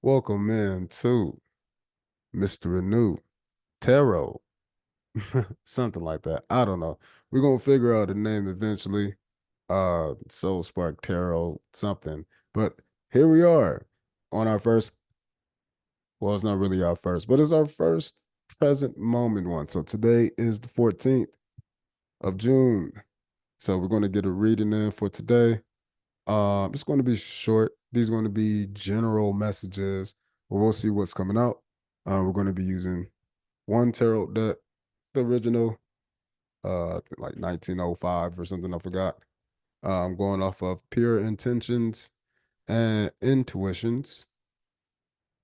Welcome in to Mr. Renew Tarot, something like that. I don't know. We're gonna figure out the name eventually. Soul Spark Tarot, something. But here we are on our first. Well, it's not really our first, but it's our first present moment one. So today is the 14th of June. So we're going to get a reading in for today. It's going to be short. These are going to be general messages. We'll see what's coming out. We're going to be using one tarot deck, the original, like 1905 or something. I forgot. I'm going off of pure intentions and intuitions.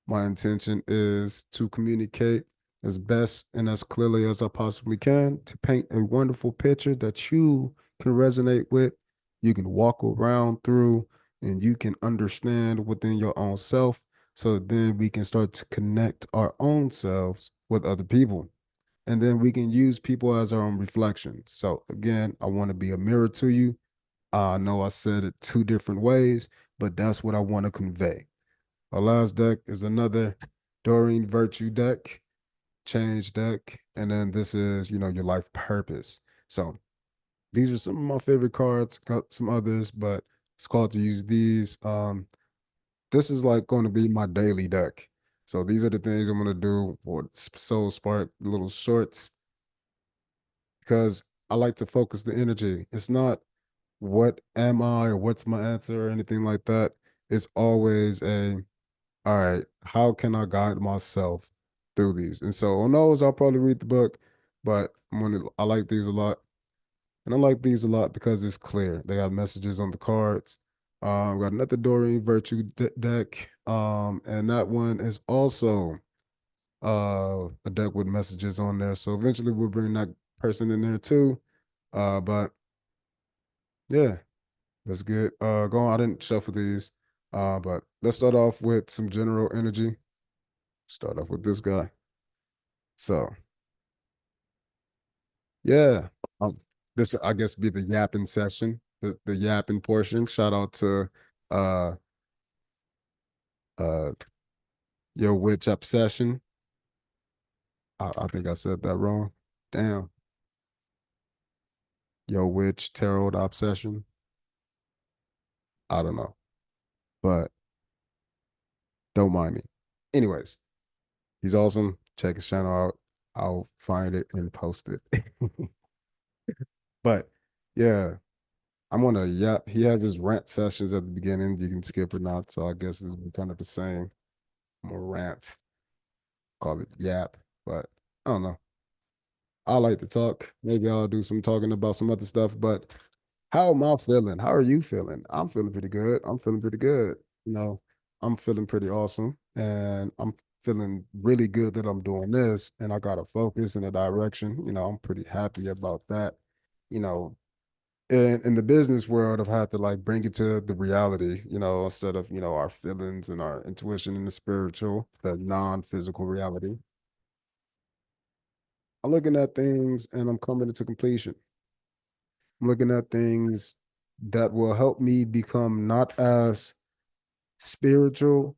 My intention is to communicate as best and as clearly as I possibly can to paint a wonderful picture that you can resonate with, you can walk around through, and you can understand within your own self. So then we can start to connect our own selves with other people. And then we can use people as our own reflections. So again, I want to be a mirror to you. I know I said it two different ways, but that's what I want to convey. Our last deck is another Doreen Virtue deck, change deck, and then this is, your life purpose. So these are some of my favorite cards. Got some others, but it's called to use these. This is like going to be my daily deck. So these are the things I'm going to do for Soul Spark little shorts because I like to focus the energy. It's not what am I or what's my answer or anything like that. It's always all right, how can I guide myself through these? And so on those, I'll probably read the book, but I like these a lot. And I like these a lot because it's clear. They have messages on the cards. Got another Doreen Virtue deck. And that one is also a deck with messages on there. So eventually we'll bring that person in there too. But yeah, that's good. Go on. I didn't shuffle these. But let's start off with some general energy. Start off with this guy. So yeah, um, this I guess be the yapping session, the yapping portion. Shout out to uh uh your witch obsession. I think I said that wrong. Damn, your witch tarot obsession. I don't know, but don't mind me. Anyways, he's awesome. Check his channel out. I'll find it and post it. But yeah, I'm gonna yap. He has his rant sessions at the beginning. You can skip or not. So I guess this is kind of the same. I'm gonna rant, call it yap, but I don't know. I like to talk. Maybe I'll do some talking about some other stuff. But how am I feeling? How are you feeling? I'm feeling pretty good. I'm feeling pretty good. You know, I'm feeling pretty awesome, and I'm feeling really good that I'm doing this, and I got to focus in a direction. I'm pretty happy about that. You know, in the business world, I've had to like bring it to the reality, instead of, our feelings and our intuition and the spiritual, the non-physical reality. I'm looking at things and I'm coming into completion. I'm looking at things that will help me become not as spiritual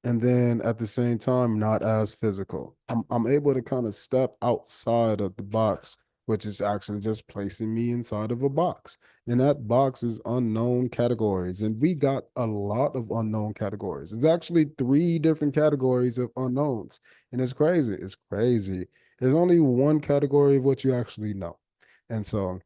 and then at the same time not as physical. I'm able to kind of step outside of the box, which is actually just placing me inside of a box. And that box is unknown categories. And we got a lot of unknown categories. It's actually three different categories of unknowns. And it's crazy. It's crazy. There's only one category of what you actually know. And so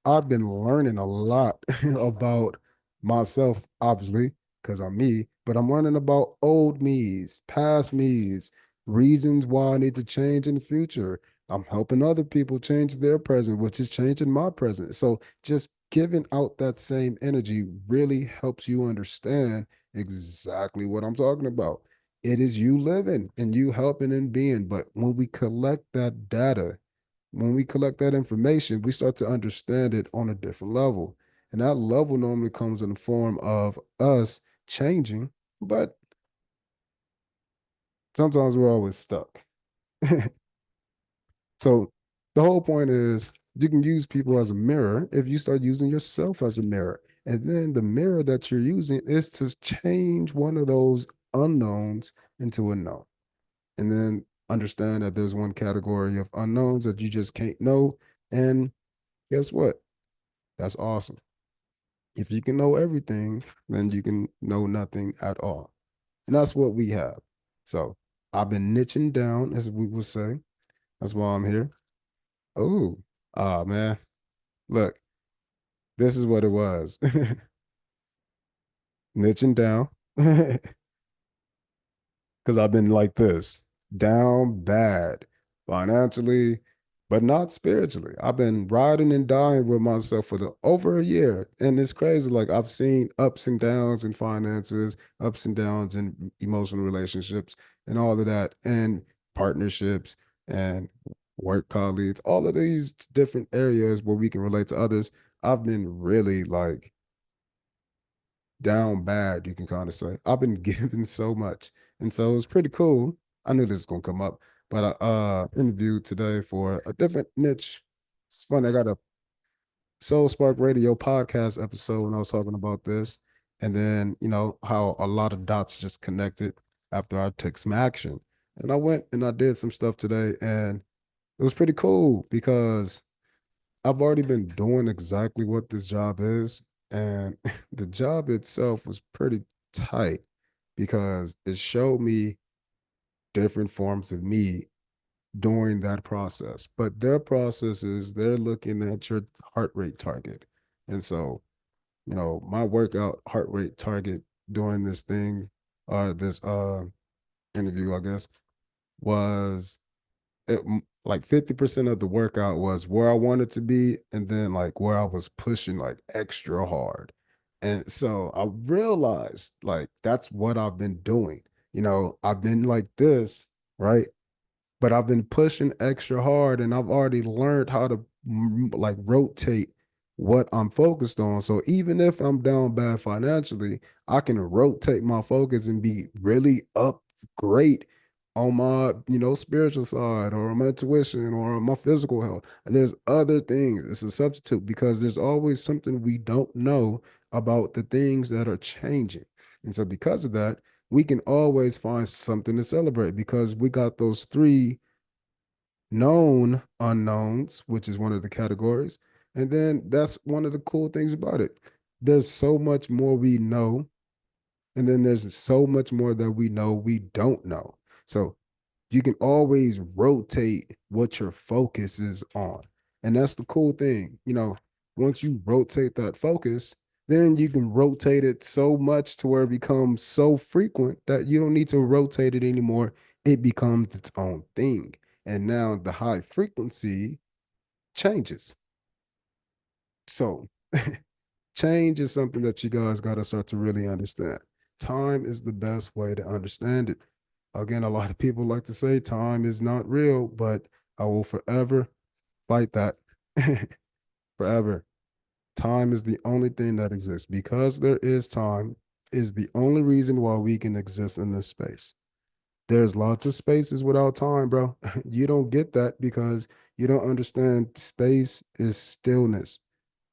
I've been learning a lot about myself, obviously, because I'm me, but I'm learning about old me's, past me's, reasons why I need to change in the future. I'm helping other people change their present, which is changing my present. So just giving out that same energy really helps you understand exactly what I'm talking about. It is you living and you helping and being. But when we collect that data, when we collect that information, we start to understand it on a different level. And that level normally comes in the form of us changing, but sometimes we're always stuck. So the whole point is you can use people as a mirror if you start using yourself as a mirror. And then the mirror that you're using is to change one of those unknowns into a known. And then understand that there's one category of unknowns that you just can't know. And guess what? That's awesome. If you can know everything, then you can know nothing at all. And that's what we have. So I've been niching down, as we would say. That's why I'm here. Oh, ah, man. Look, this is what it was. Niching down. Because I've been like this, down bad financially, but not spiritually. I've been riding and dying with myself for over a year. And it's crazy. Like I've seen ups and downs in finances, ups and downs in emotional relationships, and all of that, and partnerships and work colleagues, all of these different areas where we can relate to others. I've been really like down bad, you can kind of say. I've been given so much. And so it was pretty cool. I knew this was gonna come up, but I interviewed today for a different niche. It's funny, I got a Soul Spark Radio podcast episode when I was talking about this. And then, how a lot of dots just connected after I took some action. And I went and I did some stuff today, and it was pretty cool because I've already been doing exactly what this job is, and the job itself was pretty tight because it showed me different forms of me during that process. But their process is they're looking at your heart rate target. And so, my workout heart rate target during this thing, this interview, I guess, was like 50% of the workout was where I wanted to be, and then like where I was pushing like extra hard. And so I realized like that's what I've been doing. I've been like this, right? But I've been pushing extra hard and I've already learned how to like rotate what I'm focused on. So even if I'm down bad financially, I can rotate my focus and be really up great on my, spiritual side or on my intuition or on my physical health. And there's other things. It's a substitute because there's always something we don't know about the things that are changing. And so because of that, we can always find something to celebrate because we got those three known unknowns, which is one of the categories. And then that's one of the cool things about it. There's so much more we know, and then there's so much more that we know we don't know. So you can always rotate what your focus is on. And that's the cool thing. Once you rotate that focus, then you can rotate it so much to where it becomes so frequent that you don't need to rotate it anymore. It becomes its own thing. And now the high frequency changes. So change is something that you guys got to start to really understand. Time is the best way to understand it. Again, a lot of people like to say time is not real, but I will forever fight that. Forever. Time is the only thing that exists. Because there is time, is the only reason why we can exist in this space. There's lots of spaces without time, bro. You don't get that because you don't understand space is stillness.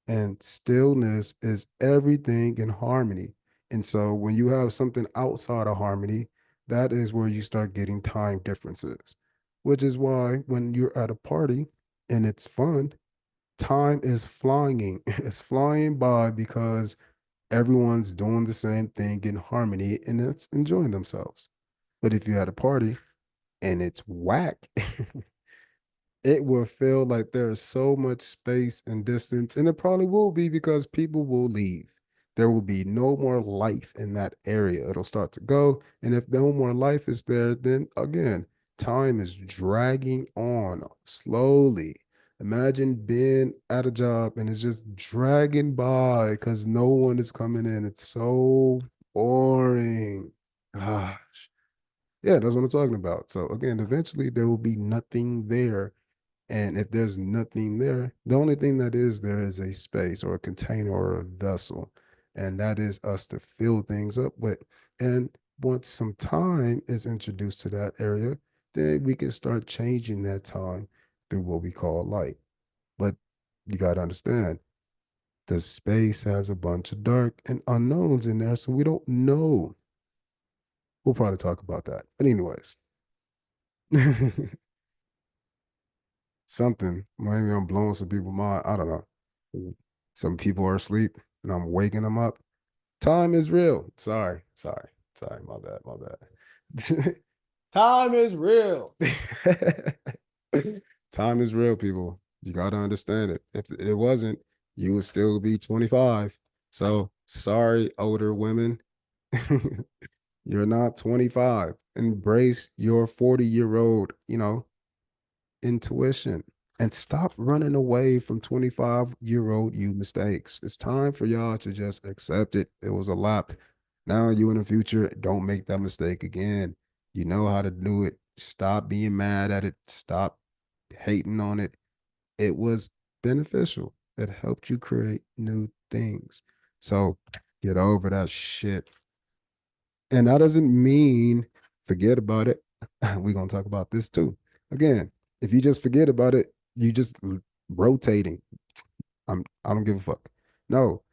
And stillness is everything in harmony. And so when you have something outside of harmony, that is where you start getting time differences, which is why when you're at a party and it's fun, time is flying. It's flying by because everyone's doing the same thing in harmony and it's enjoying themselves. But if you're at a party and it's whack, it will feel like there is so much space and distance, and it probably will be because people will leave. There will be no more life in that area. It'll start to go. And if no more life is there, then again, time is dragging on slowly. Imagine being at a job and it's just dragging by because no one is coming in. It's so boring. Gosh. Yeah, that's what I'm talking about. So again, eventually there will be nothing there, and if there's nothing there, the only thing that is there is a space or a container or a vessel. And that is us to fill things up with. And once some time is introduced to that area, then we can start changing that time through what we call light. But you got to understand the space has a bunch of dark and unknowns in there. So we don't know we'll probably talk about that. But anyways, something. Maybe I'm blowing some people mind. I don't know. Some people are asleep and I'm waking them up. Time is real. Sorry. My bad. My bad. Time is real. Time is real, people. You got to understand it. If it wasn't, you would still be 25. So sorry, older women. You're not 25. Embrace your 40-year-old, intuition and stop running away from 25-year-old you mistakes. It's time for y'all to just accept it. It was a lot. Now you in the future, don't make that mistake again. You know how to do it. Stop being mad at it. Stop hating on it. It was beneficial. It helped you create new things. So get over that shit. And that doesn't mean forget about it. We're gonna talk about this too. Again, if you just forget about it, you just rotating. I don't give a fuck. No,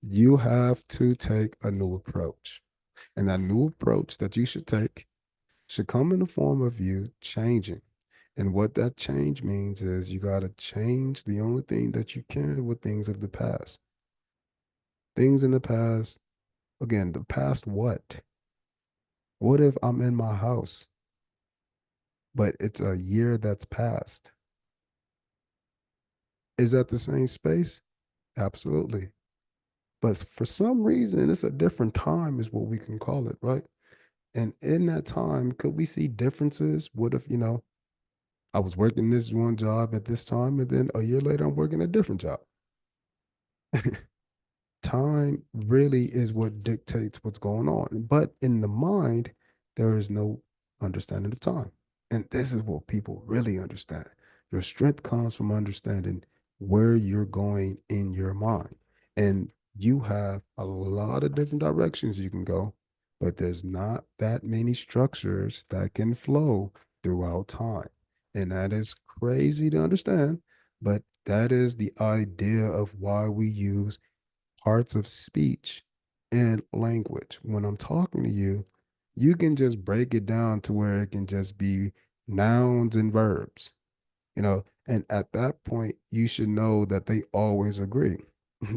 you have to take a new approach. And that new approach that you should take should come in the form of you changing. And what that change means is you got to change the only thing that you can with things of the past. Things in the past, again, the past what? What if I'm in my house, but it's a year that's passed? Is that the same space? Absolutely. But for some reason, it's a different time, is what we can call it, right? And in that time, could we see differences? What if, I was working this one job at this time, and then a year later, I'm working a different job? Time really is what dictates what's going on. But in the mind, there is no understanding of time. And this is what people really understand. Your strength comes from understanding where you're going in your mind. And you have a lot of different directions you can go, but there's not that many structures that can flow throughout time. And that is crazy to understand, but that is the idea of why we use parts of speech and language. When I'm talking to you, you can just break it down to where it can just be nouns and verbs, and at that point, you should know that they always agree.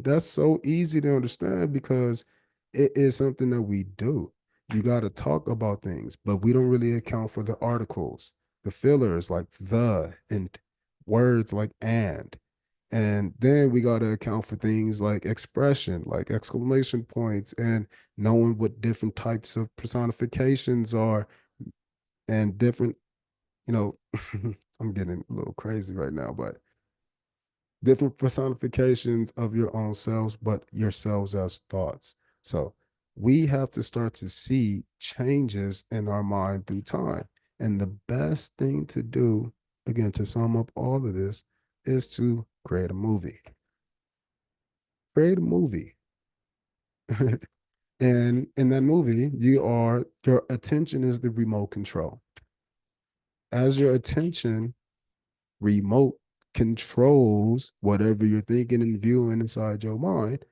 That's so easy to understand because it is something that we do. You got to talk about things, but we don't really account for the articles, the fillers like the, and words like and then we got to account for things like expression, like exclamation points, and knowing what different types of personifications are and different, you know, I'm getting a little crazy right now, but different personifications of your own selves, but yourselves as thoughts. So we have to start to see changes in our mind through time. And the best thing to do, again, to sum up all of this, is to create a movie. Create a movie. And in that movie, your attention is the remote control. As your attention remote controls whatever you're thinking and viewing inside your mind,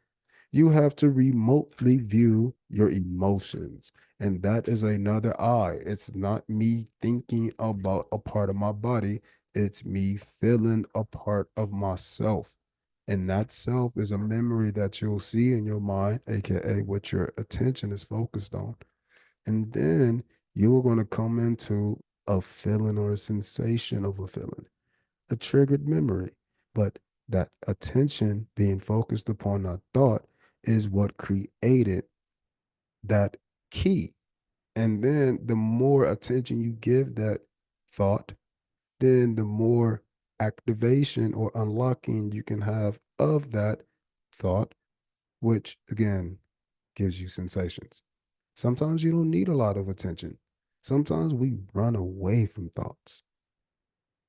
you have to remotely view your emotions. And that is another eye. It's not me thinking about a part of my body, it's me feeling a part of myself. And that self is a memory that you'll see in your mind, aka what your attention is focused on. And then you're going to come into a feeling or a sensation of a feeling, a triggered memory. But that attention being focused upon a thought is what created that key. And then the more attention you give that thought, then the more activation or unlocking you can have of that thought, which again gives you sensations. Sometimes you don't need a lot of attention. Sometimes we run away from thoughts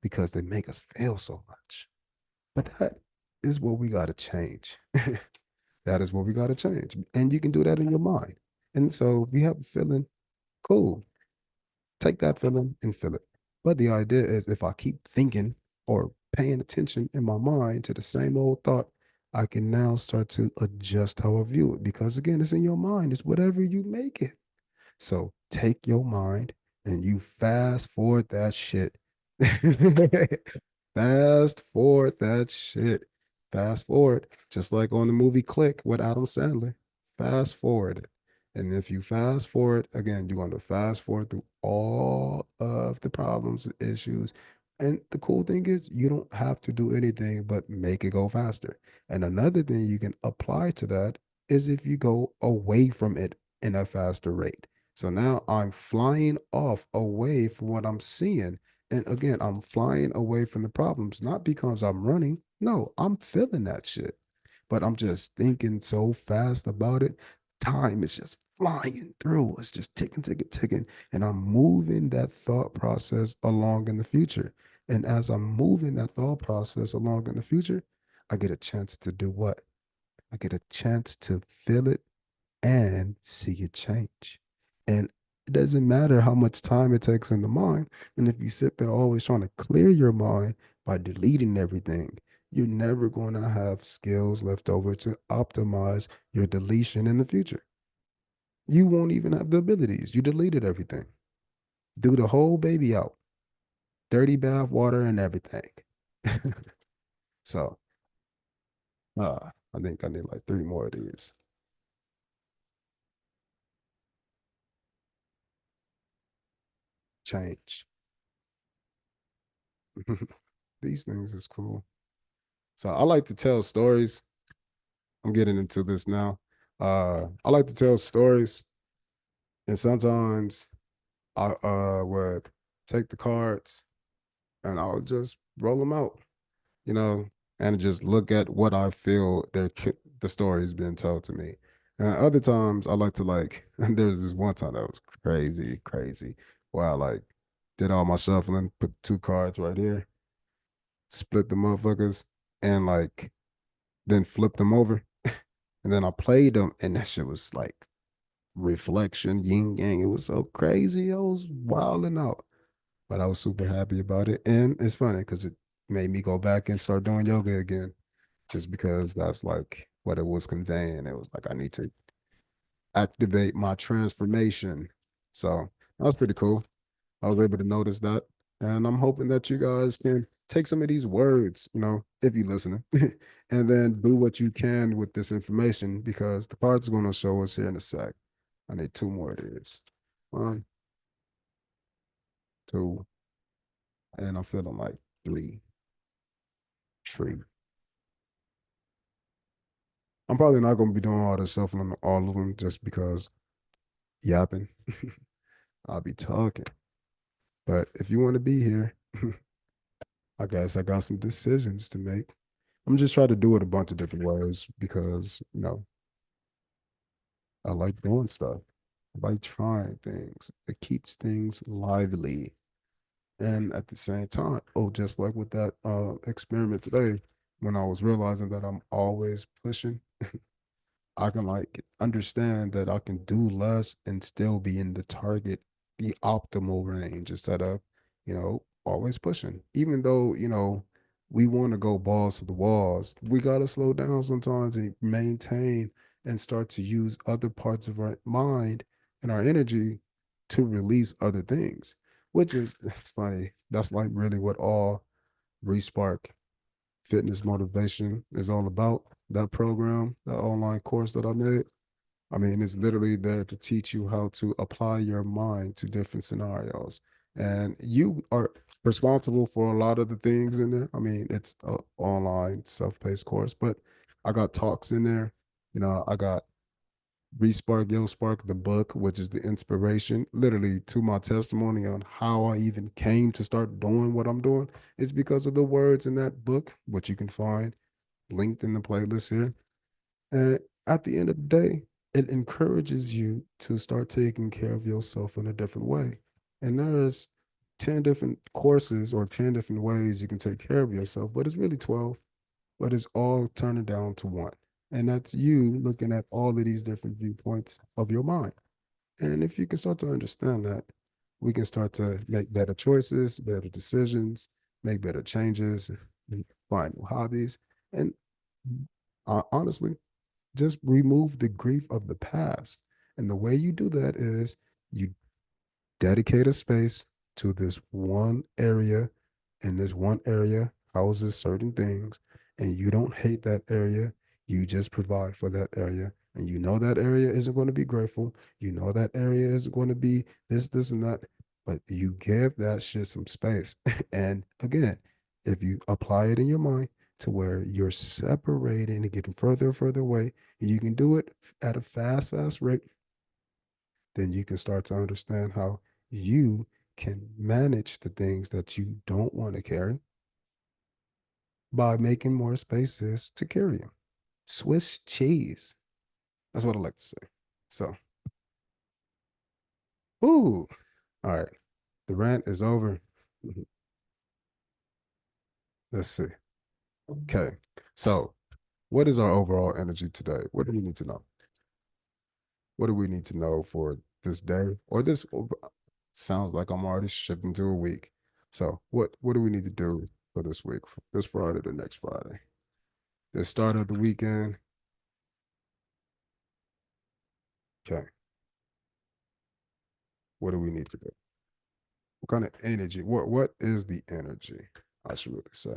because they make us feel so much. But that is what we got to change. That is what we got to change. And you can do that in your mind. And so if you have a feeling, cool, take that feeling and feel it. But the idea is if I keep thinking or paying attention in my mind to the same old thought, I can now start to adjust how I view it. Because again, it's in your mind, it's whatever you make it. So take your mind and you fast forward that shit. Fast forward that shit. Fast forward, just like on the movie Click with Adam Sandler. Fast forward it. And if you fast forward, again, you're going to fast forward through all of the problems, issues. And the cool thing is, you don't have to do anything but make it go faster. And another thing you can apply to that is if you go away from it in a faster rate. So now I'm flying off away from what I'm seeing. And again, I'm flying away from the problems, not because I'm running. No, I'm feeling that shit. But I'm just thinking so fast about it. Time is just flying through. It's just ticking, ticking, ticking. And I'm moving that thought process along in the future. And as I'm moving that thought process along in the future, I get a chance to do what? I get a chance to feel it and see it change. And it doesn't matter how much time it takes in the mind. And if you sit there always trying to clear your mind by deleting everything, you're never going to have skills left over to optimize your deletion in the future. You won't even have the abilities. You deleted everything. Do the whole baby out, dirty bath water and everything. So, I think I need like three more of these. Change. These things is cool. So I like to tell stories. I'm getting into this now. I like to tell stories, and sometimes I would take the cards and I'll just roll them out, you know, and just look at what I feel the story is being told to me. And other times I like to like. There's this one time that was crazy, crazy, where I like did all my shuffling, put two cards right here, split the motherfuckers, and like then flip them over. And then I played them, and that shit was like reflection, yin yang. It was so crazy. I was wilding out, but I was super happy about it. And it's funny because it made me go back and start doing yoga again, just because that's like what it was conveying. It was like I need to activate my transformation. So that was pretty cool. I was able to notice that. And I'm hoping that you guys can take some of these words, if you're listening, and then do what you can with this information because the card's going to show us here in a sec. I need two more of these. One, two, and I'm feeling like three. Tree. I'm probably not going to be doing all this stuff on all of them just because yapping. I'll be talking. But if you want to be here, I guess I got some decisions to make. I'm just trying to do it a bunch of different ways because, I like doing stuff. I like trying things. It keeps things lively. And at the same time, oh, just like with that experiment today, when I was realizing that I'm always pushing, I can like understand that I can do less and still be in the target, the optimal range instead of, always pushing. Even though, we want to go balls to the walls, we got to slow down sometimes and maintain and start to use other parts of our mind and our energy to release other things, which is it's funny. That's like really what all Respark fitness motivation is all about. That program, that online course that I made. I mean, it's literally there to teach you how to apply your mind to different scenarios. And you are responsible for a lot of the things in there. I mean, it's an online self-paced course, but I got talks in there. I got Respark, Yo Spark, the book, which is the inspiration, literally to my testimony on how I even came to start doing what I'm doing. It's because of the words in that book, which you can find linked in the playlist here. And at the end of the day, it encourages you to start taking care of yourself in a different way. And there's 10 different courses or 10 different ways you can take care of yourself, but it's really 12, but it's all turning down to one. And that's you looking at all of these different viewpoints of your mind. And if you can start to understand that, we can start to make better choices, better decisions, make better changes, and find new hobbies. And honestly, just remove the grief of the past. And the way you do that is You dedicate a space to this one area, and this one area houses certain things, and you don't hate that area. You just provide for that area. And you know that area isn't going to be grateful. You know that area isn't going to be this, and that. But you give that shit some space. And again, if you apply it in your mind to where you're separating and getting further and further away, and you can do it at a fast rate, then you can start to understand how you can manage the things that you don't want to carry by making more spaces to carry them. Swiss cheese. That's what I like to say. So, ooh, all right. The rant is over. Let's see. Okay. So, what is our overall energy today? What do we need to know? What do we need to know for this day or this? Sounds like I'm already shifting to a week. So, what do we need to do for this week? This Friday to next Friday? The start of the weekend. Okay. What do we need to do? What kind of energy? What is the energy? I should really say.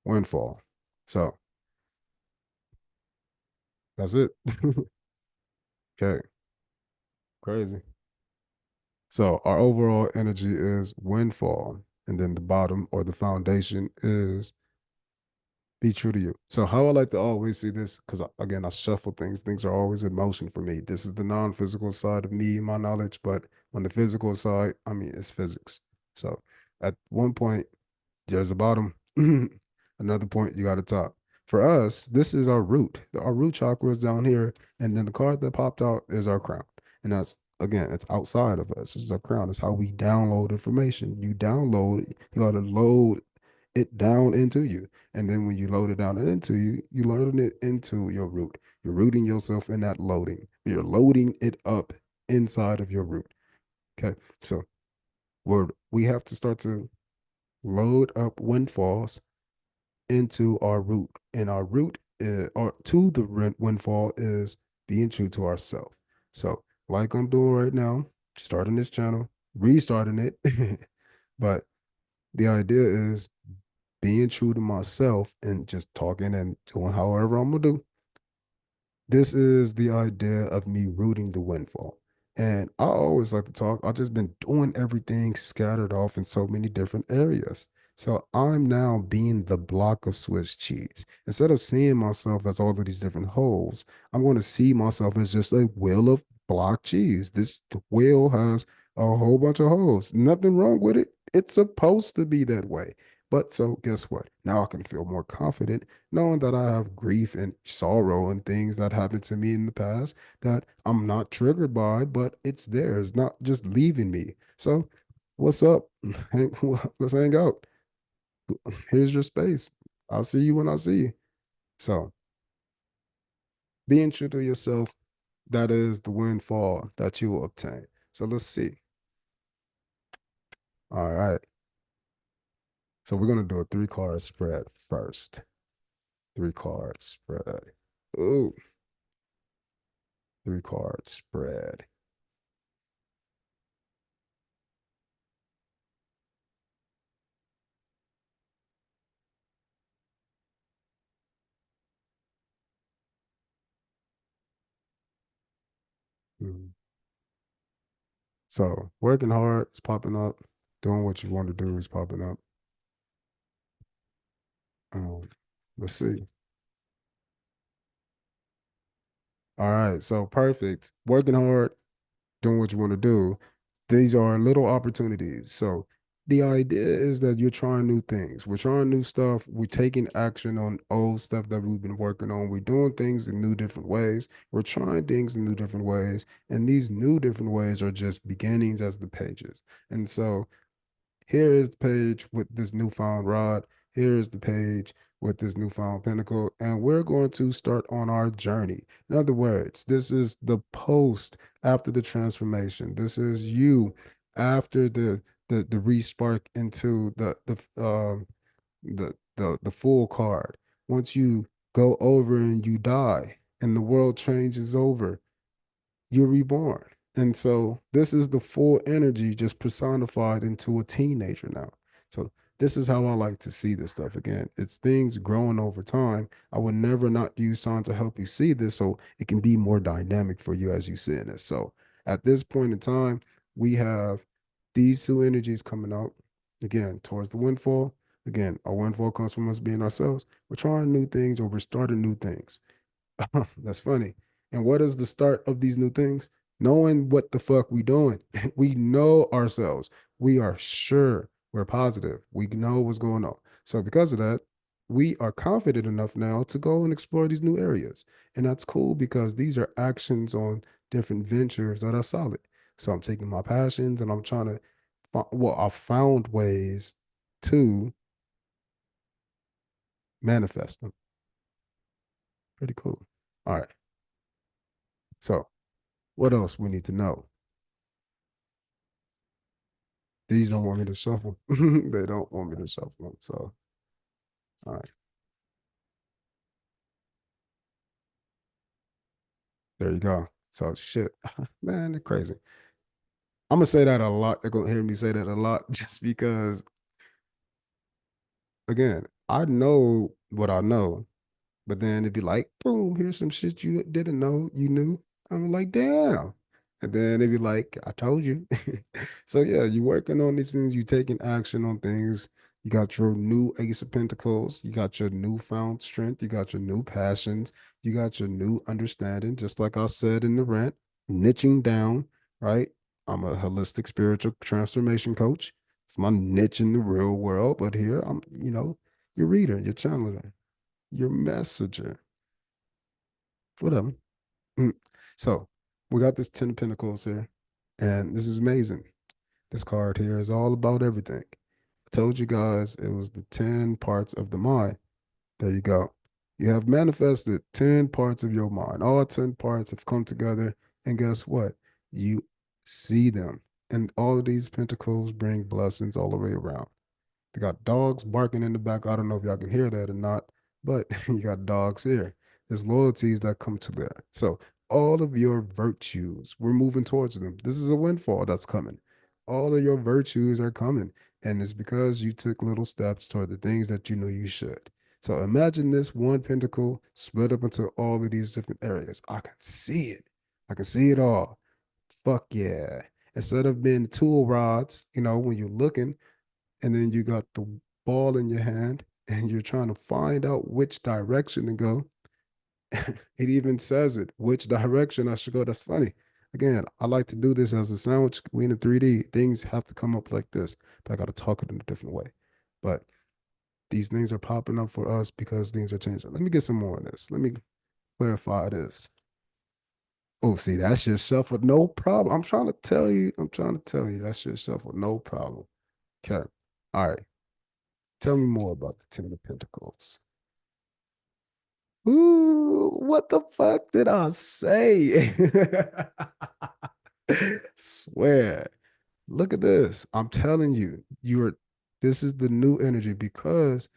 Windfall. So that's it. Okay. Crazy. So our overall energy is windfall. And then the bottom or the foundation is be true to you. So how I like to always see this, because again, I shuffle things. Things are always in motion for me. This is the non-physical side of me, my knowledge. But on the physical side, I mean, it's physics. So at one point, there's a bottom. Another point, you got a top. For us, this is our root. Our root chakra is down here, and then the card that popped out is our crown. And that's again, it's outside of us. This is our crown. It's how we download information. You download, you got to load it down into you. And then when you load it down into you, you loading it into your root. You're rooting yourself in that loading. You're loading it up inside of your root. Okay. So we have to start to load up windfalls into our root. And our root is, or to the windfall is being true to ourselves. So, like I'm doing right now, starting this channel, restarting it. But the idea is being true to myself and just talking and doing however I'm gonna do. This is the idea of me rooting the windfall. And I always like to talk. I've just been doing everything scattered off in so many different areas. So I'm now being the block of Swiss cheese. Instead of seeing myself as all of these different holes, I'm going to see myself as just a wheel of block cheese. This wheel has a whole bunch of holes. Nothing wrong with it. It's supposed to be that way. But so guess what? Now I can feel more confident knowing that I have grief and sorrow and things that happened to me in the past that I'm not triggered by, but it's there. It's not just leaving me. So, what's up? Let's hang out. Here's your space. I'll see you when I see you. So, being true to yourself, that is the windfall that you will obtain. So, let's see. All right. So, we're going to do a 3 card spread first. 3 card spread. Ooh, 3 card spread. Mhm. So working hard is popping up. Doing what you want to do is popping up. Um, let's see. All right. So perfect. Working hard, doing what you want to do. These are little opportunities. So the idea is that you're trying new things. We're trying new stuff. We're taking action on old stuff that we've been working on. We're doing things in new different ways. We're trying things in new different ways. And these new different ways are just beginnings as the pages. And so here is the page with this newfound rod. Here is the page with this newfound pinnacle. And we're going to start on our journey. In other words, this is the post after the transformation. This is you after the respark into the full card. Once you go over and you die and the world changes over, you're reborn. And so this is the full energy just personified into a teenager now. So this is how I like to see this stuff. Again, it's things growing over time. I would never not use time to help you see this so it can be more dynamic for you as you see this. So at this point in time, we have these two energies coming out again towards the windfall. Again, our windfall comes from us being ourselves. We're trying new things or we're starting new things. That's funny. And what is the start of these new things? Knowing what the fuck we doing. We know ourselves. We are sure. We're positive. We know what's going on. So because of that, we are confident enough now to go and explore these new areas. And that's cool because these are actions on different ventures that are solid. So I'm taking my passions and I'm trying to well, I found ways to manifest them. Pretty cool. All right. So what else we need to know? These don't want me to shuffle. They don't want me to shuffle them. So, all right, there you go. So, shit, man, they're crazy. I'm gonna say that a lot. They're gonna hear me say that a lot, just because, again, I know what I know, but then it'd be like, boom, here's some shit you didn't know you knew. I'm like, damn. And then they'd be like, I told you. So yeah, you're working on these things, you taking action on things. You got your new Ace of Pentacles, you got your newfound strength, you got your new passions, you got your new understanding, just like I said in the rant, niching down, right? I'm a holistic spiritual transformation coach. It's my niche in the real world, but here I'm, your reader, your channeler, your messenger, whatever. Mm. So we got this 10 of Pentacles here, and this is amazing. This card here is all about everything. I told you guys it was the 10 parts of the mind. There you go. You have manifested 10 parts of your mind. All 10 parts have come together, and guess what? You see them. And all of these pentacles bring blessings all the way around. They got dogs barking in the back. I don't know if y'all can hear that or not, but you got dogs here. There's loyalties that come to there. So all of your virtues, we're moving towards them. This is a windfall that's coming. All of your virtues are coming. And it's because you took little steps toward the things that you knew you should. So imagine this one pentacle split up into all of these different areas. I can see it. I can see it all. Fuck yeah. Instead of being tool rods, when you're looking, and then you got the ball in your hand and you're trying to find out which direction to go. It even says it, which direction I should go. That's funny. Again, I like to do this as a sandwich. We in the 3D. Things have to come up like this, but I got to talk it in a different way. But these things are popping up for us because things are changing. Let me get some more on this. Let me clarify this. Oh, see, that's just shuffle. No problem. I'm trying to tell you. I'm trying to tell you. That's just shuffle. No problem. Okay. All right. Tell me more about the Ten of Pentacles. Ooh, what the fuck did I say? Swear. Look at this. I'm telling you, this is the new energy because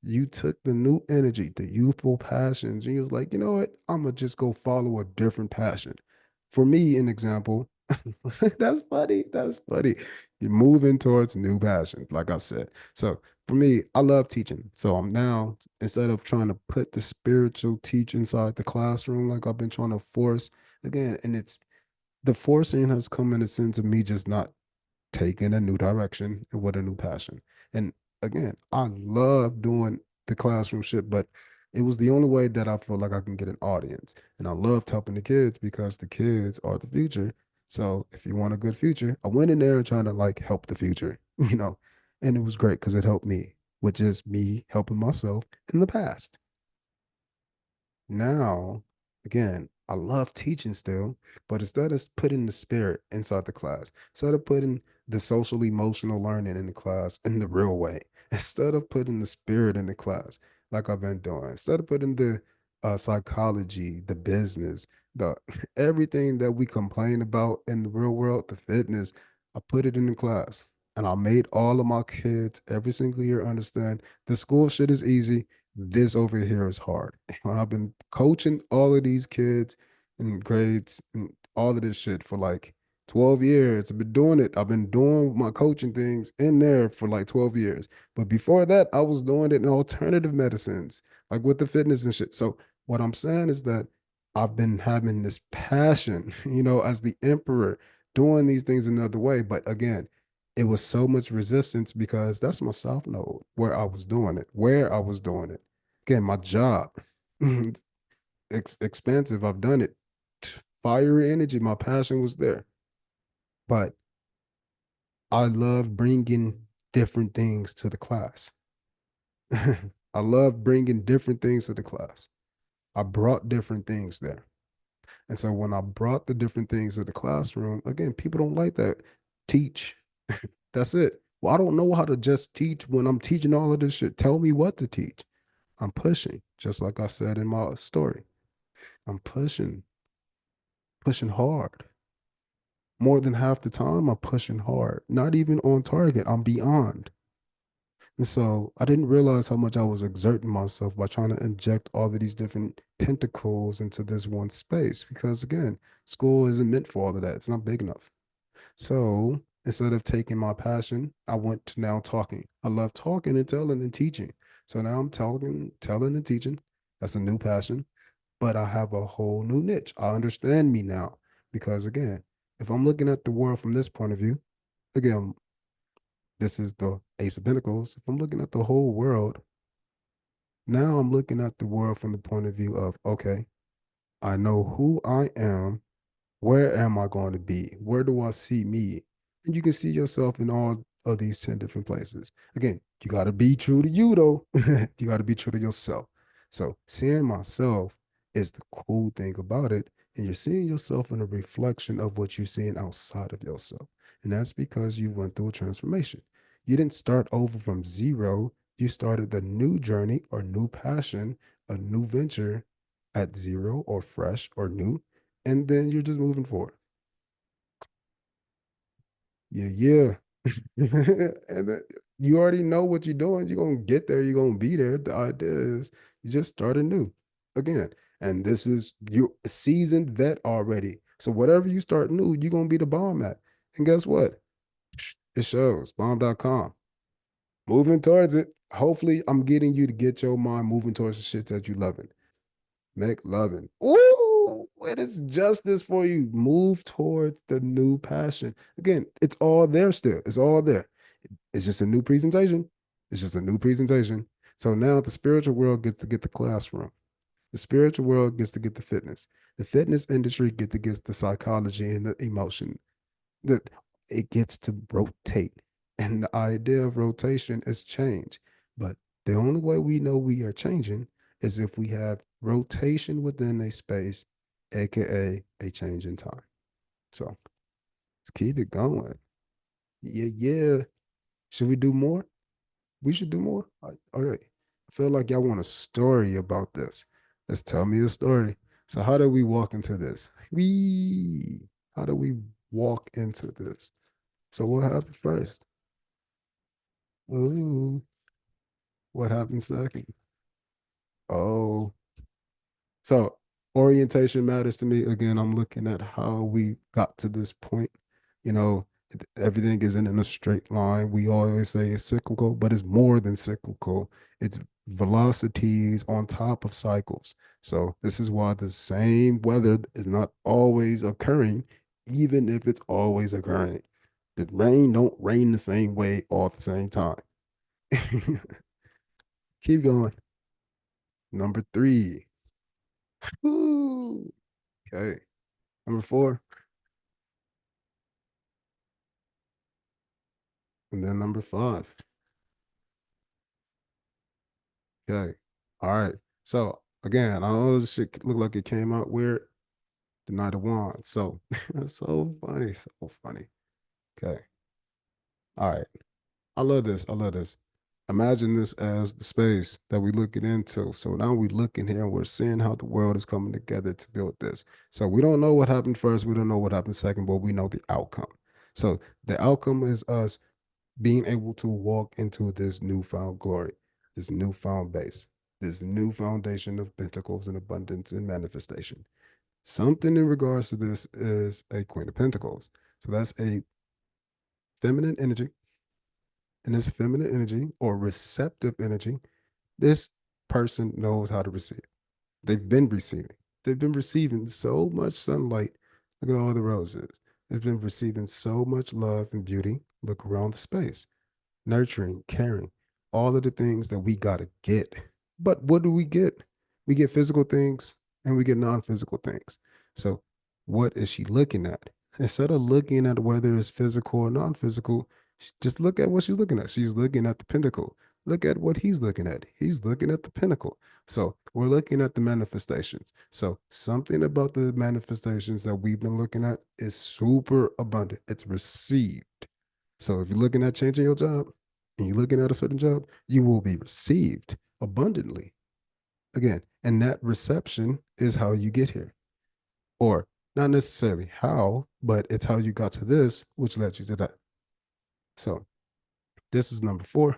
you took the new energy, the youthful passions, and you was like, you know what? I'm gonna just go follow a different passion. For me, an example, that's funny. That's funny. You're moving towards new passions, like I said. So for me, I love teaching. So I'm now, instead of trying to put the spiritual teach inside the classroom, like I've been trying to force again, and it's the forcing has come in a sense of me just not taking a new direction and with a new passion. And again, I love doing the classroom shit, but it was the only way that I feel like I can get an audience. And I loved helping the kids because the kids are the future. So if you want a good future, I went in there trying to like help the future, and it was great because it helped me, which is me helping myself in the past. Now, again, I love teaching still, but instead of putting the spirit inside the class, instead of putting the social emotional learning in the class in the real way, instead of putting the spirit in the class like I've been doing, instead of putting the psychology, the business, the everything that we complain about in the real world, the fitness, I put it in the class. And I made all of my kids every single year understand the school shit is easy. This over here is hard. And I've been coaching all of these kids in grades and all of this shit for like 12 years. I've been doing it. I've been doing my coaching things in there for like 12 years. But before that, I was doing it in alternative medicines, like with the fitness and shit. So what I'm saying is that I've been having this passion, as the emperor, doing these things another way. But again, it was so much resistance because that's my south node where I was doing it, where I was doing it. Again, my job, expensive. I've done it. Fiery energy. My passion was there. But I love bringing different things to the class. I love bringing different things to the class. I brought different things there. And so when I brought the different things to the classroom, again, people don't like that. Teach. That's it. Well, I don't know how to just teach when I'm teaching all of this shit. Tell me what to teach. I'm pushing, just like I said in my story. I'm pushing, pushing hard. More than half the time, I'm pushing hard. Not even on target. I'm beyond. And so I didn't realize how much I was exerting myself by trying to inject all of these different pentacles into this one space. Because again, school isn't meant for all of that. It's not big enough. So instead of taking my passion, I went to now talking. I love talking and telling and teaching. So now I'm talking, telling and teaching. That's a new passion. But I have a whole new niche. I understand me now. Because again, if I'm looking at the world from this point of view, again, this is the Ace of Pentacles. If I'm looking at the whole world, now I'm looking at the world from the point of view of, okay, I know who I am. Where am I going to be? Where do I see me? And you can see yourself in all of these 10 different places. Again, you got to be true to you, though. You got to be true to yourself. So, seeing myself is the cool thing about it. And you're seeing yourself in a reflection of what you're seeing outside of yourself. And that's because you went through a transformation. You didn't start over from zero. You started the new journey or new passion, a new venture at zero or fresh or new, and then you're just moving forward. Yeah, yeah. And then you already know what you're doing. You're gonna get there, you're gonna be there. The idea is you just start anew again. And this is you a seasoned vet already. So whatever you start new, you're gonna be the bomb at. And guess what? It shows. Bomb.com. Moving towards it. Hopefully, I'm getting you to get your mind moving towards the shit that you loving. McLovin. Ooh, it is justice for you. Move towards the new passion. Again, it's all there still. It's all there. It's just a new presentation. It's just a new presentation. So now the spiritual world gets to get the classroom. The spiritual world gets to get the fitness. The fitness industry gets to get the psychology and the emotion. That it gets to rotate. And the idea of rotation is change. But the only way we know we are changing is if we have rotation within a space, aka a change in time. So let's keep it going. Yeah, yeah. Should we do more? We should do more. All right. I feel like y'all want a story about this. Let's tell me a story. So how do we walk into this? We how do we walk into this? So what happened first? Ooh, what happened second? Oh, so orientation matters to me. Again, I'm looking at how we got to this point. You know, everything isn't in a straight line. We always say it's cyclical, but it's more than cyclical. It's velocities on top of cycles. So this is why the same weather is not always occurring, even if it's always occurring. The rain don't rain the same way all at the same time. Keep going. Number three. Woo. Okay. Number four. And then number five. Okay. All right. So again, I know this shit look like it came out weird. The Knight of Wands. So that's so funny. So funny. Okay. All right. I love this. I love this. Imagine this as the space that we're looking into. So now we looking here and we're seeing how the world is coming together to build this. So we don't know what happened first. We don't know what happened second, but we know the outcome. So the outcome is us being able to walk into this newfound glory, this newfound base, this new foundation of pentacles and abundance and manifestation. Something in regards to this is a Queen of Pentacles. So that's a feminine energy, and this feminine energy or receptive energy, this person knows how to receive. They've been receiving. They've been receiving so much sunlight. Look at all the roses. They've been receiving so much love and beauty. Look around the space. Nurturing, caring, all of the things that we got to get. But what do we get? We get physical things and we get non physical things. So, what is she looking at? Instead of looking at whether it's physical or non physical, just look at what she's looking at. She's looking at the pinnacle. Look at what he's looking at. He's looking at the pinnacle. So, we're looking at the manifestations. So, something about the manifestations that we've been looking at is super abundant, it's received. So, if you're looking at changing your job, and you're looking at a certain job, you will be received abundantly. Again, and that reception is how you get here. Or not necessarily how, but it's how you got to this, which led you to that. So this is number 4,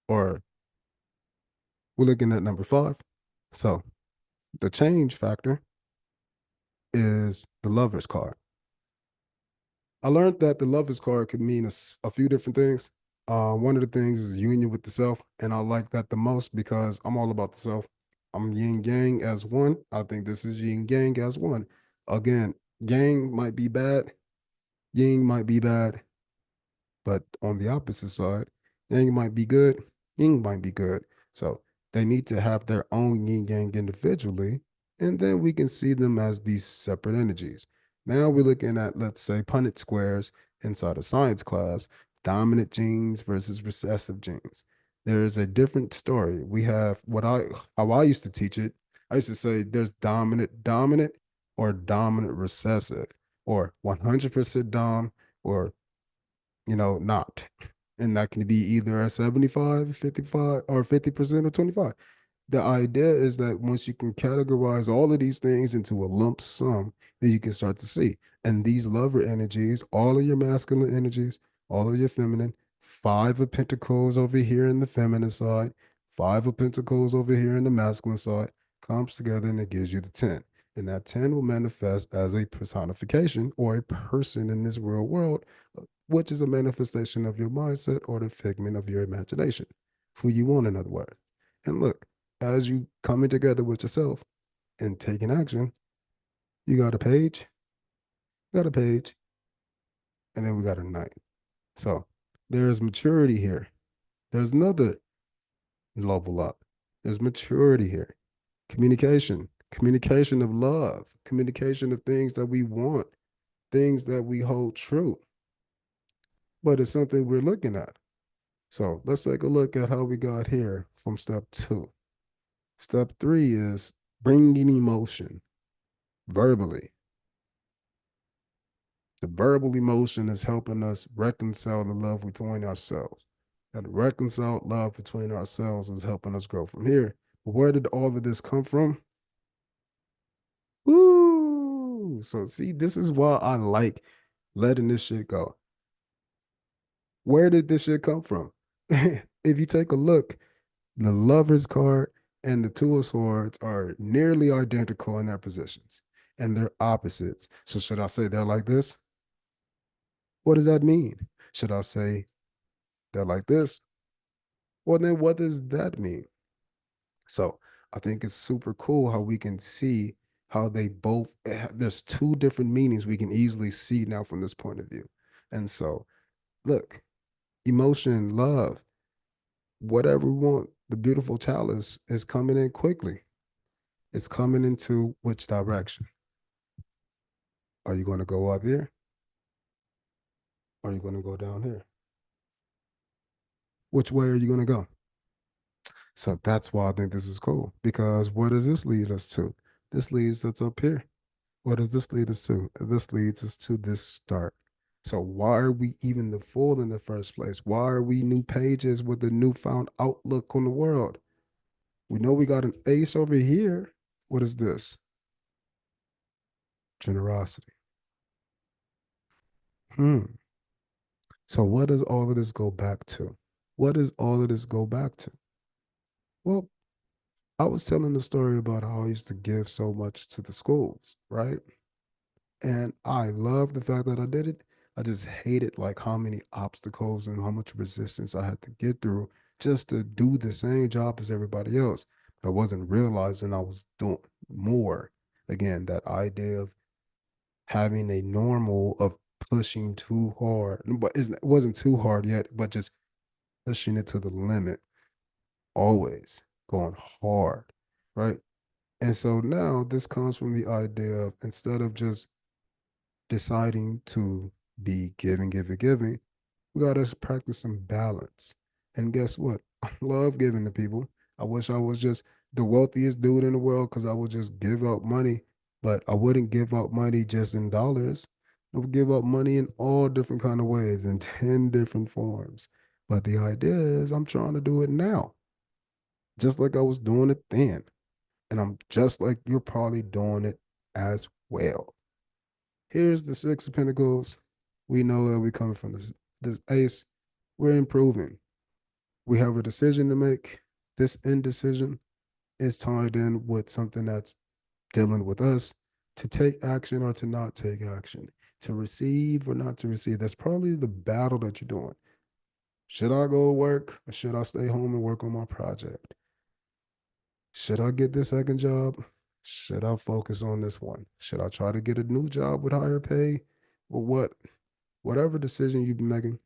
or we're looking at number 5. So the change factor is the lover's card. I learned that the lover's card could mean a few different things. One of the things is union with the self, and I like that the most because I'm all about the self. I'm yin yang as one. I think this is yin yang as one. Again, yang might be bad, yin might be bad, but on the opposite side, yang might be good, yin might be good. So they need to have their own yin yang individually, and then we can see them as these separate energies. Now we're looking at, let's say, Punnett squares inside a science class, dominant genes versus recessive genes. There's a different story. We have how I used to teach it. I used to say there's dominant or dominant recessive, or 100% dom, or not. And that can be either a 75, 55, or 50% or 25. The idea is that once you can categorize all of these things into a lump sum, then you can start to see. And these lover energies, all of your masculine energies, all of your feminine, 5 of Pentacles over here in the feminine side, 5 of Pentacles over here in the masculine side, comes together and it gives you the 10. And that 10 will manifest as a personification or a person in this real world, which is a manifestation of your mindset or the figment of your imagination. Who you want, in other words. And look, as you coming together with yourself and taking action, you got a page, and then we got a knight. So there's maturity here. There's another level up. There's maturity here. Communication of love, communication of things that we want, things that we hold true. But it's something we're looking at. So let's take a look at how we got here from step 2. Step 3 is bringing emotion verbally. The verbal emotion is helping us reconcile the love between ourselves. That reconciled love between ourselves is helping us grow from here. Where did all of this come from? Woo! So see, this is why I like letting this shit go. Where did this shit come from? If you take a look, the Lover's card and the Two of Swords are nearly identical in their positions, and they're opposites. So should I say they're like this? What does that mean? Should I say they're like this? Well, then what does that mean? So I think it's super cool how we can see how they both, there's 2 different meanings we can easily see now from this point of view. And so, look, emotion, love, whatever we want, the beautiful chalice is coming in quickly. It's coming into which direction? Are you going to go up here? Or are you going to go down here? Which way are you going to go? So that's why I think this is cool, because where does this lead us to? This leads us up here. What does this lead us to? This leads us to this start. So why are we even the fool in the first place? Why are we new pages with a newfound outlook on the world? We know we got an ace over here. What is this? Generosity. So what does all of this go back to? What does all of this go back to? Well, I was telling the story about how I used to give so much to the schools, right? And I love the fact that I did it I just hated like how many obstacles and how much resistance I had to get through just to do the same job as everybody else. But I wasn't realizing I was doing more. Again, that idea of having a normal of pushing too hard, but it wasn't too hard yet, but just pushing it to the limit, always going hard, right? And so now this comes from the idea of instead of just deciding to be giving, giving, giving, we got to practice some balance. And guess what? I love giving to people. I wish I was just the wealthiest dude in the world because I would just give out money, but I wouldn't give out money just in dollars. I would give out money in all different kind of ways in 10 different forms. But the idea is I'm trying to do it now, just like I was doing it then. And I'm just like you're probably doing it as well. Here's the Six of Pentacles. We know that we're coming from this ace. We're improving. We have a decision to make. This indecision is tied in with something that's dealing with us to take action or to not take action, to receive or not to receive. That's probably the battle that you're doing. Should I go to work or should I stay home and work on my project? Should I get this second job? Should I focus on this one? Should I try to get a new job with higher pay? Or what? Whatever decision you've been making,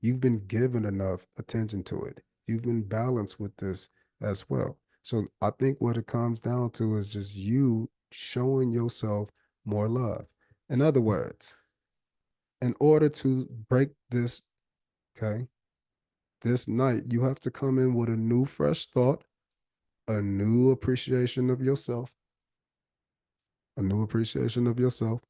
you've been given enough attention to it. You've been balanced with this as well. So I think what it comes down to is just you showing yourself more love. In other words, in order to break this, okay, this night, you have to come in with a new, fresh thought, a new appreciation of yourself, a new appreciation of yourself.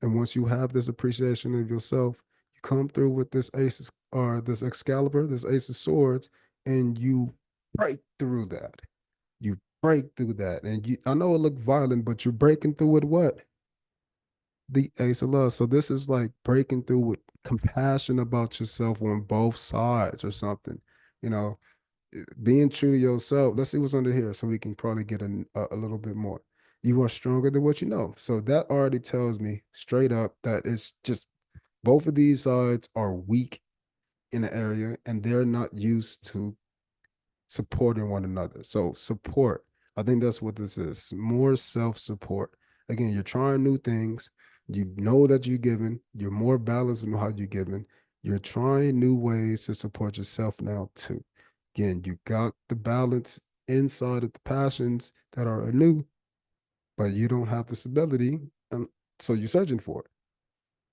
And once you have this appreciation of yourself, you come through with this ace or this Excalibur, this ace of swords, and you break through that. You break through that. And I know it looked violent, but you're breaking through with what? The ace of love. So this is like breaking through with compassion about yourself on both sides or something. You know, being true to yourself. Let's see what's under here so we can probably get a little bit more. You are stronger than what you know. So that already tells me straight up that it's just both of these sides are weak in the area and they're not used to supporting one another. So support. I think that's what this is. More self-support. Again, you're trying new things. You know that you're giving. You're more balanced in how you're giving. You're trying new ways to support yourself now too. Again, you got the balance inside of the passions that are new, but you don't have the stability, and so you're searching for it.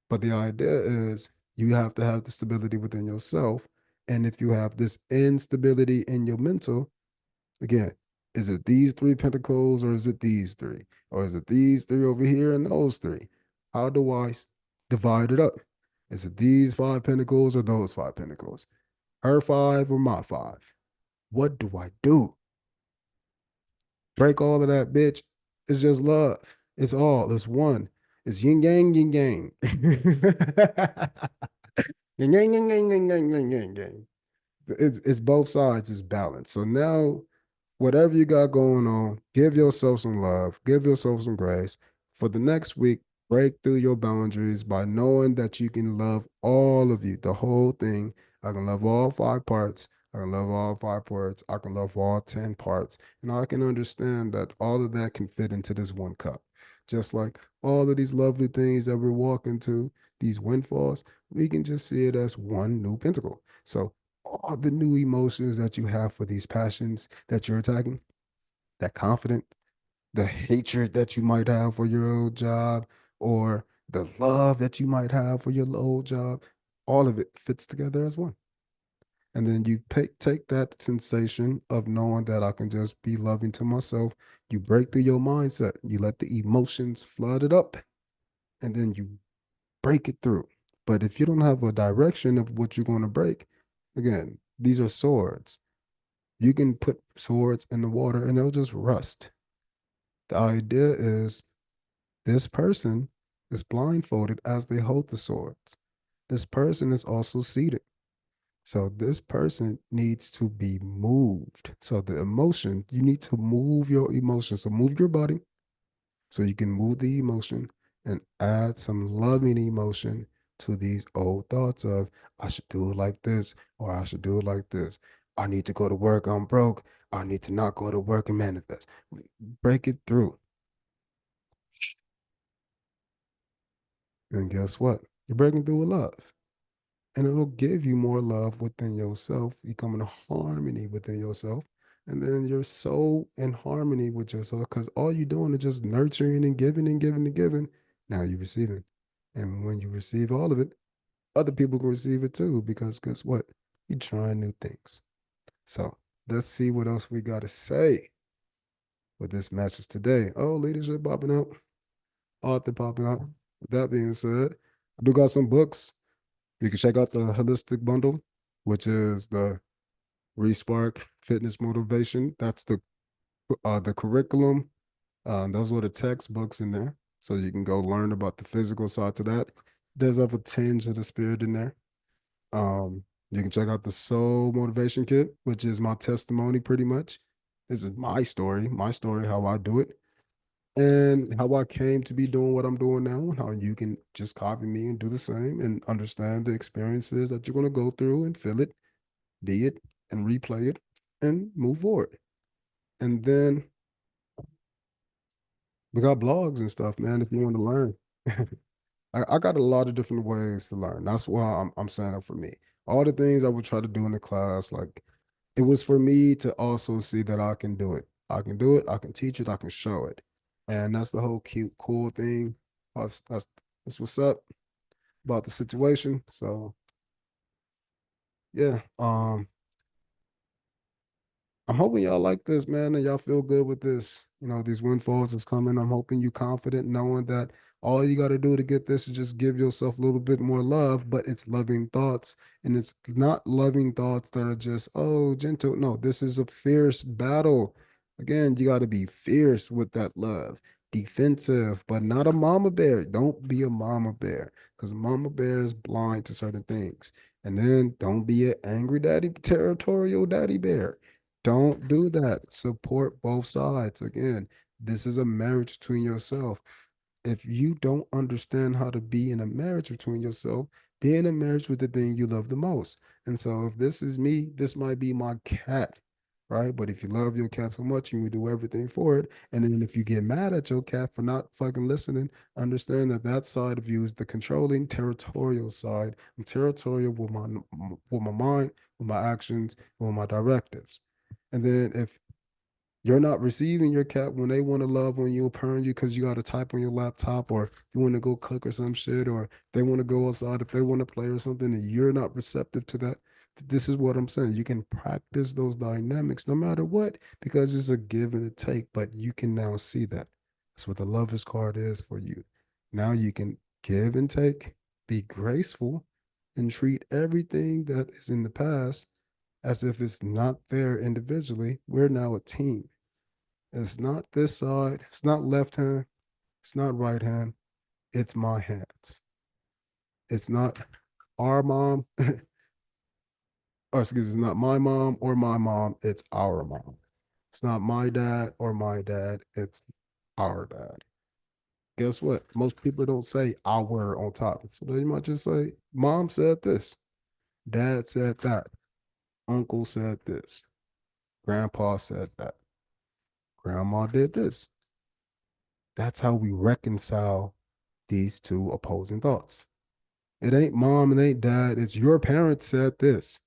But the idea is you have to have the stability within yourself. And if you have this instability in your mental, again, is it these three pentacles or is it these three? Or is it these three over here and those three? How do I divide it up? Is it these five pentacles or those five pentacles? Her five or my five? What do I do? Break all of that, bitch. It's just love. It's all. It's one. It's yin yang, yin yang. Yin yang, yin yang, yin yang, yin yang, yang. It's both sides. It's balance. So now whatever you got going on, give yourself some love, give yourself some grace. For the next week, break through your boundaries by knowing that you can love all of you, the whole thing. I can love all five parts. I can love all five parts. I can love all 10 parts. And I can understand that all of that can fit into this one cup. Just like all of these lovely things that we're walking to, these windfalls, we can just see it as one new pentacle. So all the new emotions that you have for these passions that you're attacking, that confidence, the hatred that you might have for your old job, or the love that you might have for your old job, all of it fits together as one. And then you take that sensation of knowing that I can just be loving to myself. You break through your mindset. You let the emotions flood it up, and then you break it through. But if you don't have a direction of what you're going to break, again, these are swords. You can put swords in the water and they'll just rust. The idea is this person is blindfolded as they hold the swords. This person is also seated. So this person needs to be moved. So the emotion, you need to move your emotion. So move your body so you can move the emotion and add some loving emotion to these old thoughts of I should do it like this or I should do it like this. I need to go to work, I'm broke. I need to not go to work and manifest. Break it through. And guess what? You're breaking through with love. And it'll give you more love within yourself. You come in harmony within yourself. And then you're so in harmony with yourself because all you're doing is just nurturing and giving and giving and giving. Now you're receiving. And when you receive all of it, other people can receive it too because guess what? You're trying new things. So let's see what else we got to say with this message today. Oh, leadership popping out, author popping out. With that being said, I do got some books. You can check out the holistic bundle, which is the Respark Fitness Motivation. That's the curriculum. Those were the textbooks in there, so you can go learn about the physical side to that. There's a tinge of the spirit in there. You can check out the Soul Motivation Kit, which is my testimony, pretty much. This is my story, how I do it, and how I came to be doing what I'm doing now, and how you can just copy me and do the same and understand the experiences that you're going to go through and feel it, be it, and replay it and move forward. And then we got blogs and stuff, man, if you want to learn. I got a lot of different ways to learn. That's why I'm saying it for me. All the things I would try to do in the class, like it was for me to also see that I can do it. I can do it, I can teach it, I can show it. And that's the whole cute, cool thing. That's what's up about the situation. So yeah. I'm hoping y'all like this, man, and y'all feel good with this. You know, these windfalls is coming. I'm hoping you confident knowing that all you got to do to get this is just give yourself a little bit more love, but it's loving thoughts. And it's not loving thoughts that are just, oh, gentle. No, this is a fierce battle. Again, you got to be fierce with that love. Defensive, but not a mama bear. Don't be a mama bear because a mama bear is blind to certain things. And then don't be an angry daddy, territorial daddy bear. Don't do that. Support both sides. Again, this is a marriage between yourself. If you don't understand how to be in a marriage between yourself, be in a marriage with the thing you love the most. And so if this is me, this might be my cat, right? But if you love your cat so much, you will do everything for it. And then if you get mad at your cat for not fucking listening, understand that that side of you is the controlling territorial side. I'm territorial with my mind, with my actions, with my directives. And then if you're not receiving your cat when they want to love on you, purring you because you got to type on your laptop, or you want to go cook or some shit, or they want to go outside if they want to play or something, and you're not receptive to that. This is what I'm saying. You can practice those dynamics no matter what because it's a give and a take, but you can now see that. That's what the lover's card is for you. Now you can give and take, be graceful, and treat everything that is in the past as if it's not there individually. We're now a team. It's not this side, it's not left hand, it's not right hand, it's my hands. It's not our mom, or excuse me, it's not my mom, it's our mom. It's not my dad or my dad, it's our dad. Guess what? Most people don't say our on top. So they might just say, Mom said this, Dad said that, Uncle said this, Grandpa said that, Grandma did this. That's how we reconcile these two opposing thoughts. It ain't mom, it ain't dad, it's your parents said this.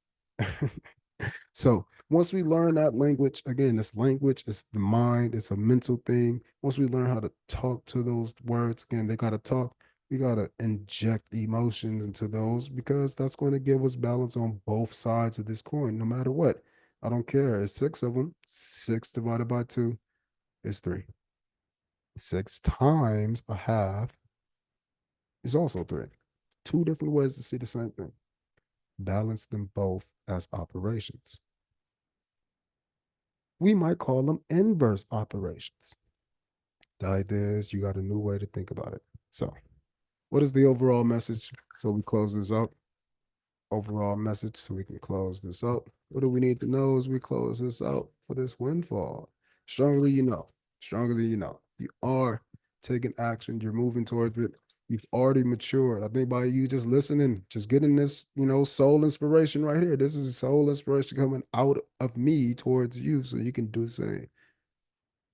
So once we learn that language, again, this language is the mind, it's a mental thing. Once we learn how to talk to those words, again, they gotta talk. We gotta inject emotions into those because that's going to give us balance on both sides of this coin, no matter what. I don't care. It's six of them. Six divided by two is three. Six times a half is also three. Two different ways to see the same thing. Balance them both as operations. We might call them inverse operations. The idea is you got a new way to think about it. So, what is the overall message? So we close this out. Overall message so we can close this out. What do we need to know as we close this out for this windfall? Stronger you know. Stronger than you know. You are taking action. You're moving towards it. You've already matured. I think by you just listening, just getting this, soul inspiration right here. This is soul inspiration coming out of me towards you, so you can do the same.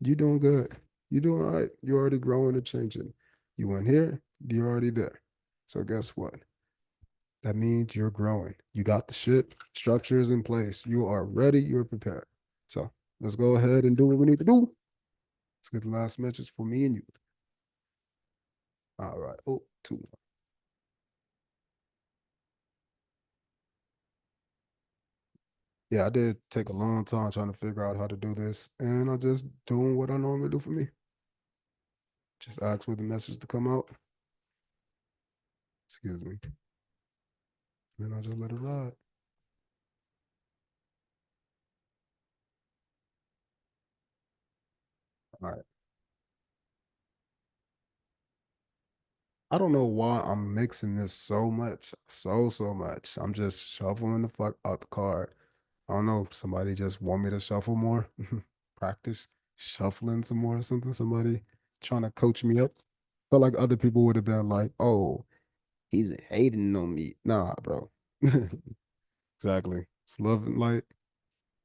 You're doing good. You're doing all right. You're already growing and changing. You went here, you're already there. So guess what? That means you're growing. You got the shit, structures in place. You are ready, you're prepared. So let's go ahead and do what we need to do. Let's get the last message for me and you. All right. Oh, two more. Yeah, I did take a long time trying to figure out how to do this, and I just doing what I normally do for me. Just ask for the message to come out. Excuse me. And then I just let it ride. All right. I don't know why I'm mixing this so much, so much. I'm just shuffling the fuck out the card. I don't know. Somebody just want me to shuffle more, practice shuffling some more or something. Somebody trying to coach me up. Felt like other people would have been like, "Oh, he's hating on me." Nah, bro. Exactly. It's love and light,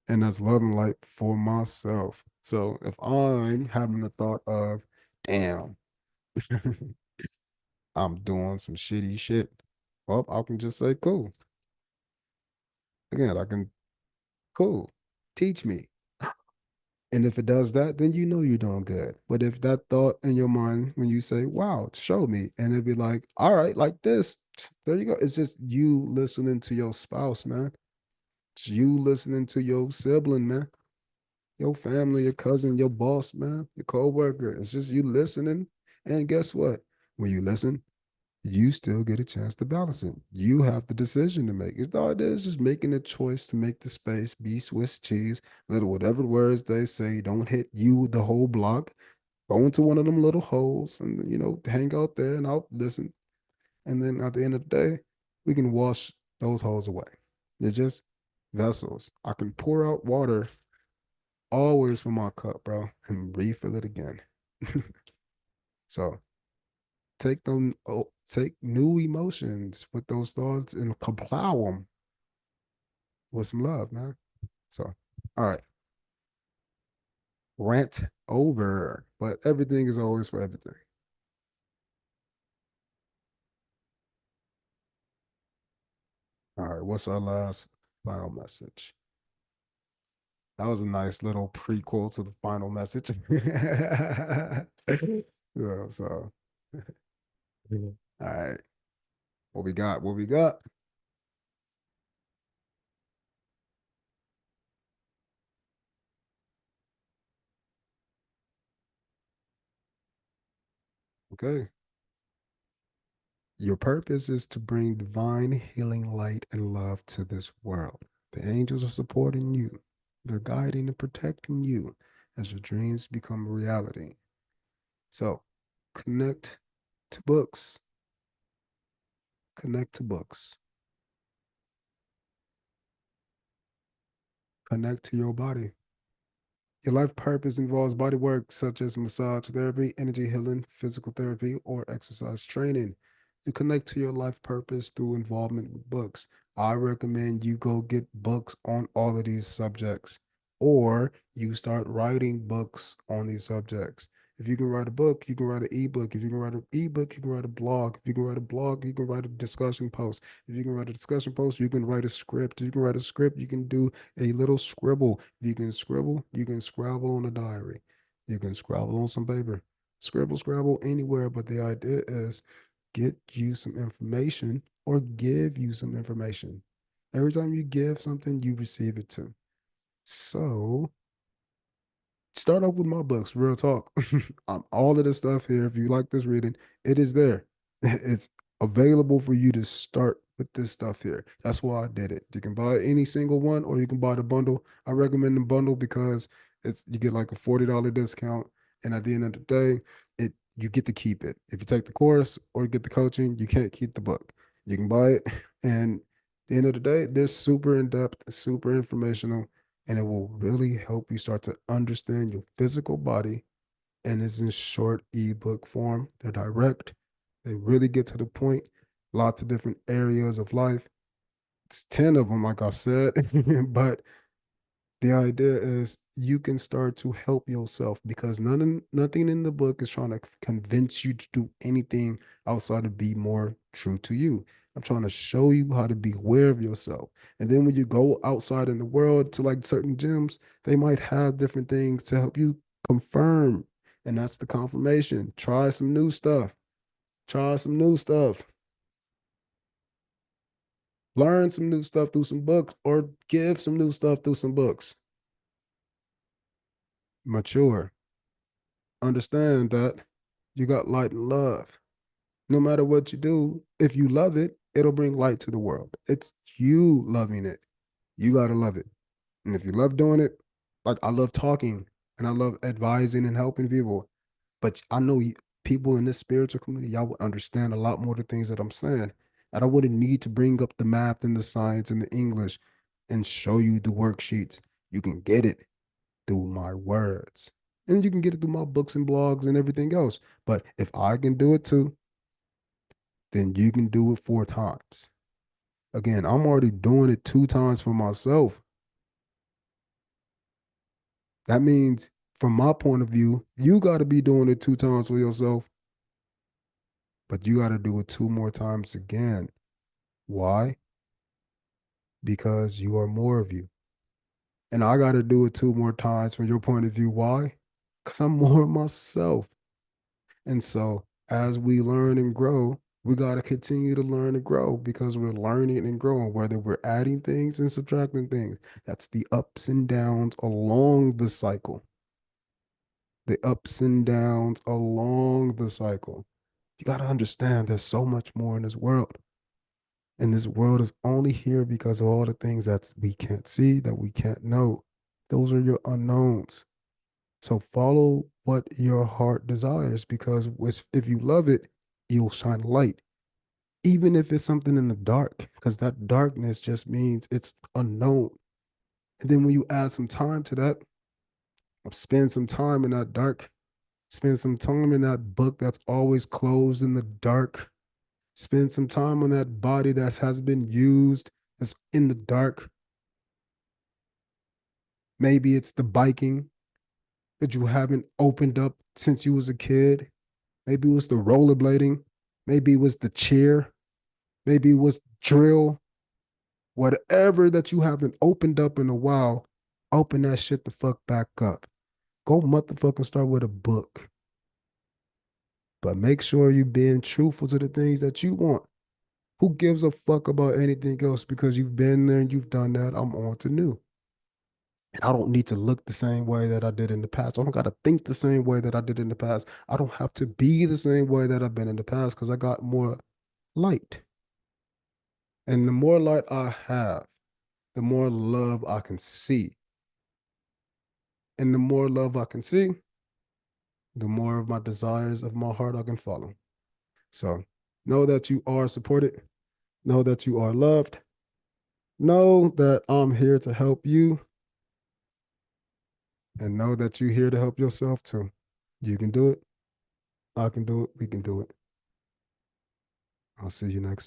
and that's love and light for myself. So if I'm having the thought of, damn, I'm doing some shitty shit, well, I can just say, cool. Again, I can, cool. Teach me. And if it does that, then you know you're doing good. But if that thought in your mind, when you say, wow, show me, and it'd be like, all right, like this, there you go. It's just you listening to your spouse, man. It's you listening to your sibling, man. Your family, your cousin, your boss, man, your coworker. It's just you listening. And guess what? When you listen, you still get a chance to balance it. You have the decision to make. It's all it is, just making a choice to make the space be Swiss cheese. Little whatever words they say, don't hit you the whole block. Go into one of them little holes and hang out there and I'll listen. And then at the end of the day, we can wash those holes away. They're just vessels. I can pour out water always from my cup, bro, and refill it again. So take them, take new emotions with those thoughts and complow them with some love, man. So, all right, rant over, but everything is always for everything. All right, what's our last final message? That was a nice little prequel to the final message. Yeah, so, all right, what we got? What we got? Okay. Your purpose is to bring divine healing light and love to this world. The angels are supporting you. They're guiding and protecting you as your dreams become a reality. So connect to books. Connect to books. Connect to your body. Your life purpose involves body work such as massage therapy, energy healing, physical therapy, or exercise training. You connect to your life purpose through involvement with books. I recommend you go get books on all of these subjects, or you start writing books on these subjects. If you can write a book, you can write an ebook. If you can write an ebook, you can write a blog. If you can write a blog, you can write a discussion post. If you can write a discussion post, you can write a script. If you can write a script, you can do a little scribble. If you can scribble, you can scrabble on a diary. You can scrabble on some paper. Scribble, scrabble anywhere. But the idea is get you some information or give you some information. Every time you give something, you receive it too. So start off with my books, real talk. All of this stuff here, if you like this reading, it is there. It's available for you to start with this stuff here. That's why I did it. You can buy any single one or you can buy the bundle. I recommend the bundle because it's you get like a $40 discount. And at the end of the day, it you get to keep it. If you take the course or get the coaching, you can't keep the book. You can buy it. And at the end of the day, they're super in depth, super informational, and it will really help you start to understand your physical body. And it's in short ebook form. They're direct, They really get to the point. Lots of different areas of life. It's 10 of them, like I said, but the idea is you can start to help yourself because nothing in the book is trying to convince you to do anything outside of be more true to you. I'm trying to show you how to be aware of yourself. And then when you go outside in the world to like certain gyms, they might have different things to help you confirm. And that's the confirmation. Try some new stuff. Try some new stuff. Learn some new stuff through some books or give some new stuff through some books. Mature. Understand that you got light and love. No matter what you do, if you love it, it'll bring light to the world. It's you loving it. You got to love it. And if you love doing it, like I love talking and I love advising and helping people, but I know people in this spiritual community, y'all would understand a lot more of the things that I'm saying. And I wouldn't need to bring up the math and the science and the English and show you the worksheets. You can get it through my words. And you can get it through my books and blogs and everything else. But if I can do it too, then you can do it 4 times. Again, I'm already doing it 2 times for myself. That means, from my point of view, you got to be doing it 2 times for yourself, but you got to do it 2 more times again. Why? Because you are more of you. And I got to do it 2 more times from your point of view. Why? Because I'm more of myself. And so as we learn and grow, we got to continue to learn and grow because we're learning and growing, whether we're adding things and subtracting things. That's the ups and downs along the cycle. The ups and downs along the cycle. You got to understand there's so much more in this world. And this world is only here because of all the things that we can't see, that we can't know. Those are your unknowns. So follow what your heart desires because if you love it, you'll shine light, even if it's something in the dark, because that darkness just means it's unknown. And then when you add some time to that, spend some time in that dark, spend some time in that book that's always closed in the dark, spend some time on that body that has been used, that's in the dark. Maybe it's the biking that you haven't opened up since you was a kid. Maybe it was the rollerblading. Maybe it was the cheer. Maybe it was drill. Whatever that you haven't opened up in a while, open that shit the fuck back up. Go motherfucking start with a book. But make sure you're being truthful to the things that you want. Who gives a fuck about anything else because you've been there and you've done that? I'm on to new. And I don't need to look the same way that I did in the past. I don't got to think the same way that I did in the past. I don't have to be the same way that I've been in the past because I got more light. And the more light I have, the more love I can see. And the more love I can see, the more of my desires of my heart I can follow. So know that you are supported. Know that you are loved. Know that I'm here to help you. And know that you're here to help yourself too. You can do it. I can do it. We can do it. I'll see you next.